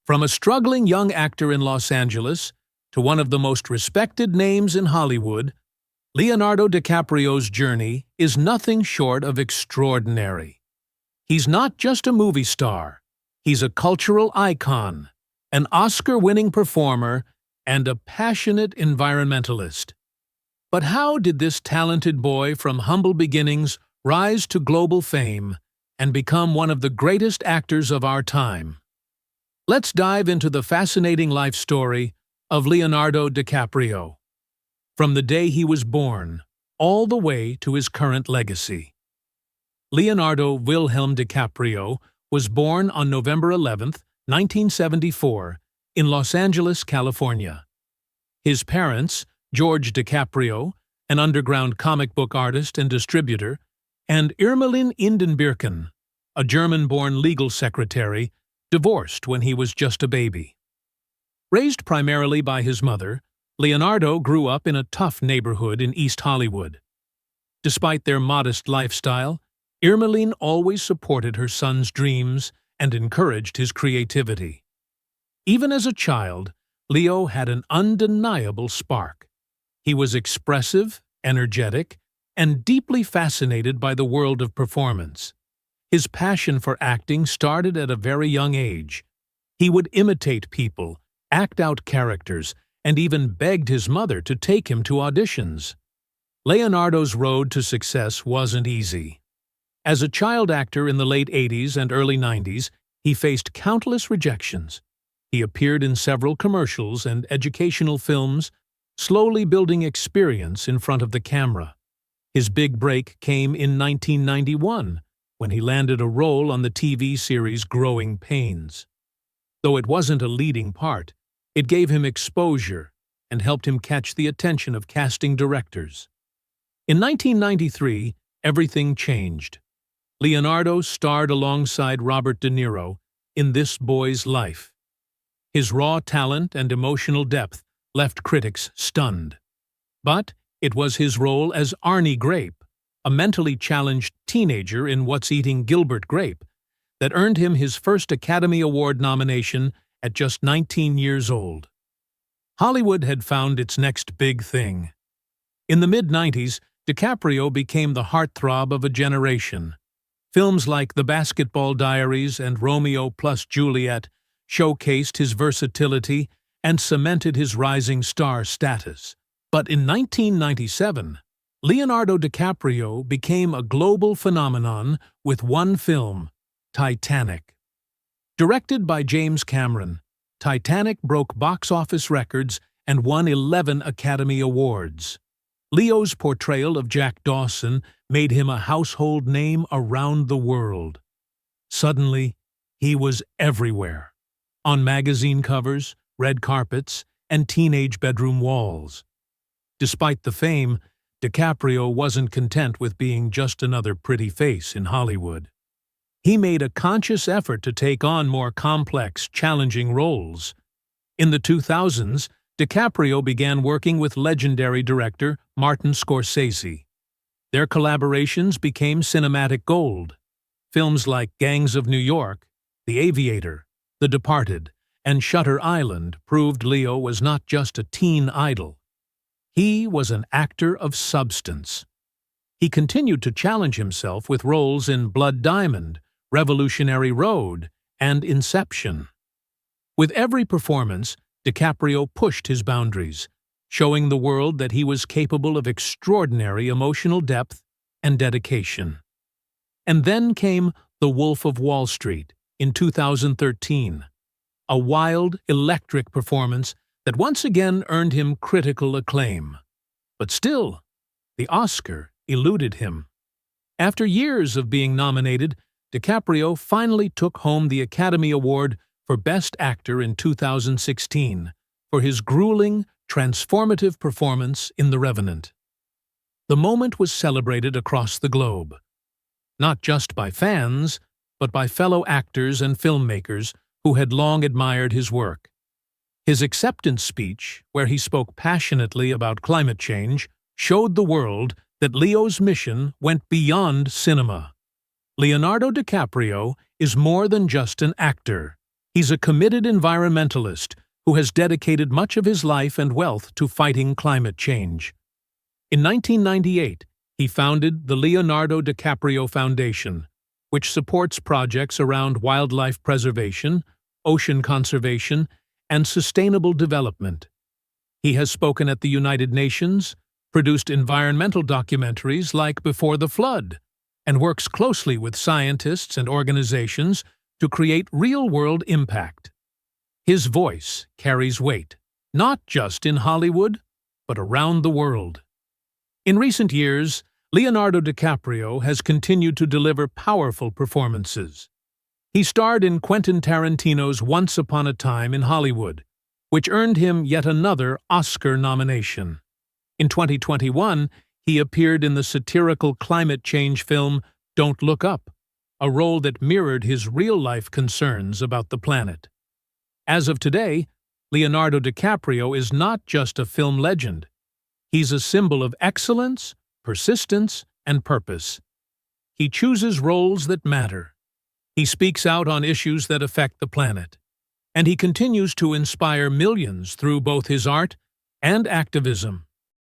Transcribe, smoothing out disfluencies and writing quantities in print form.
From a struggling young actor in Los Angeles to one of the most respected names in Hollywood, Leonardo DiCaprio's journey is nothing short of extraordinary. He's not just a movie star, he's a cultural icon, an Oscar-winning performer, and a passionate environmentalist. But how did this talented boy from humble beginnings rise to global fame and become one of the greatest actors of our time? Let's dive into the fascinating life story of Leonardo DiCaprio, from the day he was born all the way to his current legacy. Leonardo Wilhelm DiCaprio was born on November 11, 1974, in Los Angeles, California. His parents, George DiCaprio, an underground comic book artist and distributor, and Irmelin Indenbirken, a German-born legal secretary, divorced when he was just a baby. Raised primarily by his mother, Leonardo grew up in a tough neighborhood in East Hollywood. Despite their modest lifestyle, Irmelin always supported her son's dreams and encouraged his creativity. Even as a child, Leo had an undeniable spark. He was expressive, energetic, and deeply fascinated by the world of performance. His passion for acting started at a very young age. He would imitate people, act out characters, and even begged his mother to take him to auditions. Leonardo's road to success wasn't easy. As a child actor in the late 80s and early 90s, he faced countless rejections. He appeared in several commercials and educational films, slowly building experience in front of the camera. His big break came in 1991, when he landed a role on the TV series Growing Pains. Though it wasn't a leading part, it gave him exposure and helped him catch the attention of casting directors. In 1993, everything changed. Leonardo starred alongside Robert De Niro in This Boy's Life. His raw talent and emotional depth left critics stunned. But it was his role as Arnie Grape, a mentally challenged teenager in What's Eating Gilbert Grape, that earned him his first Academy Award nomination at just 19 years old. Hollywood had found its next big thing. In the mid-90s, DiCaprio became the heartthrob of a generation. Films like The Basketball Diaries and Romeo plus Juliet showcased his versatility and cemented his rising star status. But in 1997, Leonardo DiCaprio became a global phenomenon with one film, Titanic. Directed by James Cameron, Titanic broke box office records and won 11 Academy Awards. Leo's portrayal of Jack Dawson made him a household name around the world. Suddenly, he was everywhere, on magazine covers, red carpets, and teenage bedroom walls. Despite the fame, DiCaprio wasn't content with being just another pretty face in Hollywood. He made a conscious effort to take on more complex, challenging roles. In the 2000s, DiCaprio began working with legendary director Martin Scorsese. Their collaborations became cinematic gold. Films like Gangs of New York, The Aviator, The Departed, and Shutter Island proved Leo was not just a teen idol. He was an actor of substance. He continued to challenge himself with roles in Blood Diamond, Revolutionary Road, and Inception. With every performance, DiCaprio pushed his boundaries, showing the world that he was capable of extraordinary emotional depth and dedication. And then came The Wolf of Wall Street in 2013, a wild, electric performance that once again earned him critical acclaim. But still, the Oscar eluded him. After years of being nominated, DiCaprio finally took home the Academy Award for Best Actor in 2016 for his grueling, transformative performance in The Revenant. The moment was celebrated across the globe, not just by fans, but by fellow actors and filmmakers who had long admired his work. His acceptance speech, where he spoke passionately about climate change, showed the world that Leo's mission went beyond cinema. Leonardo DiCaprio is more than just an actor. He's a committed environmentalist who has dedicated much of his life and wealth to fighting climate change. In 1998, he founded the Leonardo DiCaprio Foundation, which supports projects around wildlife preservation, ocean conservation, and sustainable development. He has spoken at the United Nations, produced environmental documentaries like Before the Flood, and works closely with scientists and organizations to create real-world impact. His voice carries weight, not just in Hollywood, but around the world. In recent years, Leonardo DiCaprio has continued to deliver powerful performances. He starred in Quentin Tarantino's Once Upon a Time in Hollywood, which earned him yet another Oscar nomination. In 2021, he appeared in the satirical climate change film Don't Look Up, a role that mirrored his real-life concerns about the planet. As of today, Leonardo DiCaprio is not just a film legend. He's a symbol of excellence, persistence, and purpose. He chooses roles that matter. He speaks out on issues that affect the planet. And he continues to inspire millions through both his art and activism.